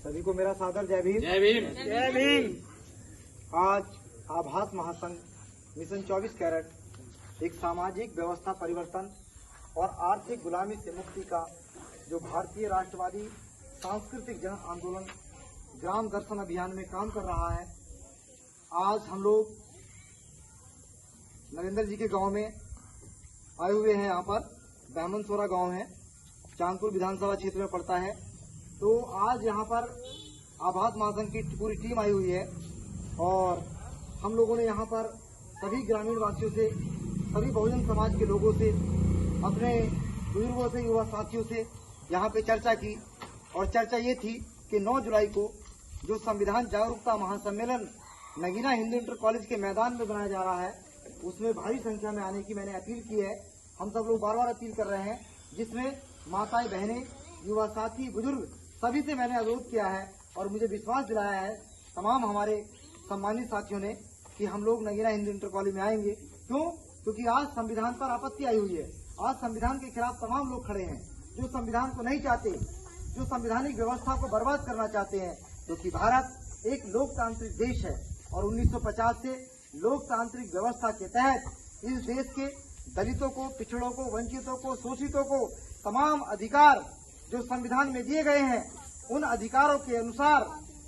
सभी को मेरा सादर जय भीम। जय भीम। जय भीम। आज आभास महासंघ मिशन 24 कैरेट एक सामाजिक व्यवस्था परिवर्तन और आर्थिक गुलामी से मुक्ति का जो भारतीय राष्ट्रवादी सांस्कृतिक जन आंदोलन ग्राम दर्शन अभियान में काम कर रहा है। आज हम लोग नरेंद्र जी के गांव में आए हुए हैं। यहाँ पर बैमनसोरा गांव है, चांदपुर विधानसभा क्षेत्र में पड़ता है। तो आज यहाँ पर आभास महासंघ की पूरी टीम आई हुई है और हम लोगों ने यहाँ पर सभी ग्रामीण वासियों से, सभी बहुजन समाज के लोगों से, अपने बुजुर्गों से, युवा साथियों से यहाँ पे चर्चा की। और चर्चा ये थी कि 9 जुलाई को जो संविधान जागरूकता महासम्मेलन नगीना हिंदू इंटर कॉलेज के मैदान में बनाया जा रहा है, उसमें भारी संख्या में आने की मैंने अपील की है। हम सब लोग बार बार अपील कर रहे हैं, जिसमें माताएं, बहनें, युवा साथी, बुजुर्ग सभी से मैंने अनुरोध किया है और मुझे विश्वास दिलाया है तमाम हमारे सम्मानित साथियों ने कि हम लोग नगीना हिंदू इंटर कॉलेज में आएंगे। क्यों? क्योंकि आज संविधान पर आपत्ति आई हुई है। आज संविधान के खिलाफ तमाम लोग खड़े हैं जो संविधान को नहीं चाहते, जो संवैधानिक व्यवस्था को बर्बाद करना चाहते हैं। क्योंकि भारत एक लोकतांत्रिक देश है और 1950 से लोकतांत्रिक व्यवस्था के तहत इस देश के दलितों को, पिछड़ों को, वंचितों को, शोषितों को तमाम अधिकार जो संविधान में दिए गए हैं, उन अधिकारों के अनुसार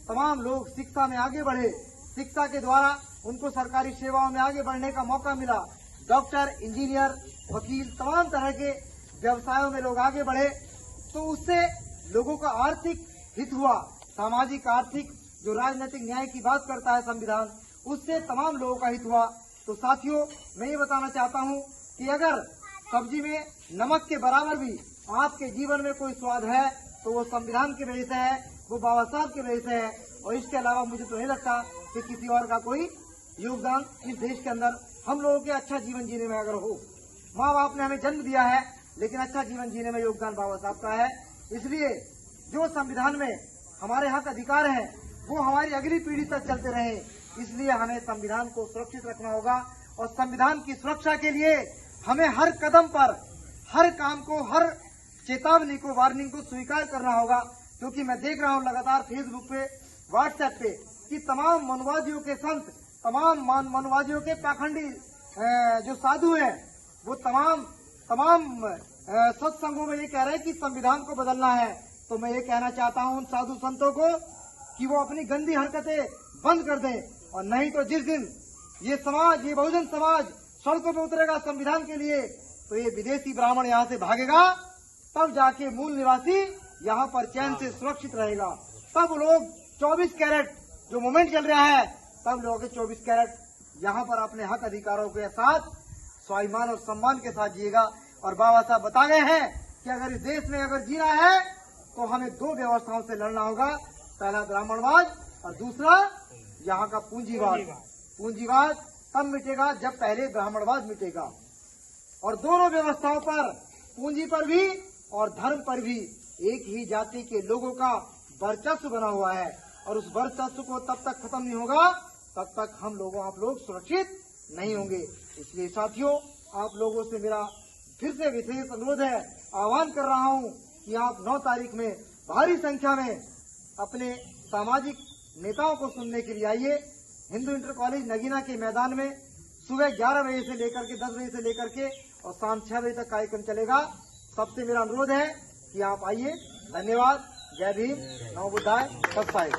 तमाम लोग शिक्षा में आगे बढ़े। शिक्षा के द्वारा उनको सरकारी सेवाओं में आगे बढ़ने का मौका मिला। डॉक्टर, इंजीनियर, वकील, तमाम तरह के व्यवसायों में लोग आगे बढ़े, तो उससे लोगों का आर्थिक हित हुआ। सामाजिक, आर्थिक, जो राजनीतिक न्याय की बात करता है संविधान, उससे तमाम लोगों का हित हुआ। तो साथियों, मैं ये बताना चाहता हूँ कि अगर सब्जी में नमक के बराबर भी आपके जीवन में कोई स्वाद है तो वो संविधान की वजह से है, वो बाबा साहब की वजह से है। और इसके अलावा मुझे तो नहीं लगता कि किसी और का कोई योगदान इस देश के अंदर हम लोगों के अच्छा जीवन जीने में अगर हो। माँ बाप ने हमें जन्म दिया है, लेकिन अच्छा जीवन जीने में योगदान बाबा साहब का है। इसलिए जो संविधान में हमारे हक अधिकार हैं वो हमारी अगली पीढ़ी तक चलते रहे। इसलिए हमें संविधान को सुरक्षित रखना होगा और संविधान की सुरक्षा के लिए हमें हर कदम पर, हर काम को, हर चेतावनी को, वार्निंग को स्वीकार करना होगा। क्योंकि मैं देख रहा हूँ लगातार फेसबुक पे, व्हाट्सएप पे कि तमाम मनुवादियों के संत, तमाम मनुवादियों के पाखंडी जो साधु हैं, वो तमाम सत्संगों में ये कह रहे हैं कि संविधान को बदलना है। तो मैं ये कहना चाहता हूँ उन साधु संतों को कि वो अपनी गंदी हरकतें बंद कर दें, और नहीं तो जिस दिन ये समाज, ये बहुजन समाज सड़कों पे उतरेगा संविधान के लिए, तो ये विदेशी ब्राह्मण यहाँ से भागेगा, तब जाके मूल निवासी यहाँ पर चैन से सुरक्षित रहेगा। तब लोग 24 कैरेट जो मूवमेंट चल रहा है, तब लोग 24 कैरेट यहाँ पर अपने हक अधिकारों के साथ स्वाभिमान और सम्मान के साथ जिएगा। और बाबा साहब बता गए हैं कि अगर इस देश में अगर जीना है तो हमें 2 व्यवस्थाओं से लड़ना होगा। पहला ब्राह्मणवाद और दूसरा यहाँ का पूंजीवाद। पूंजीवाद तब मिटेगा जब पहले ब्राह्मणवाद मिटेगा। और दोनों व्यवस्थाओं पर, पूंजी पर भी और धर्म पर भी, एक ही जाति के लोगों का वर्चस्व बना हुआ है। और उस वर्चस्व को तब तक खत्म नहीं होगा तब तक आप लोग सुरक्षित नहीं होंगे। इसलिए साथियों, आप लोगों से मेरा फिर से विशेष अनुरोध है, आह्वान कर रहा हूँ कि आप 9 तारीख में भारी संख्या में अपने सामाजिक नेताओं को सुनने के लिए आइए। हिंदू इंटर कॉलेज नगीना के मैदान में सुबह 11 बजे से लेकर के 10 बजे से लेकर के और शाम 6 बजे तक कार्यक्रम चलेगा। सबसे मेरा अनुरोध है कि आप आइए। धन्यवाद। जय भीम। नमो बुद्धाय। सत साई।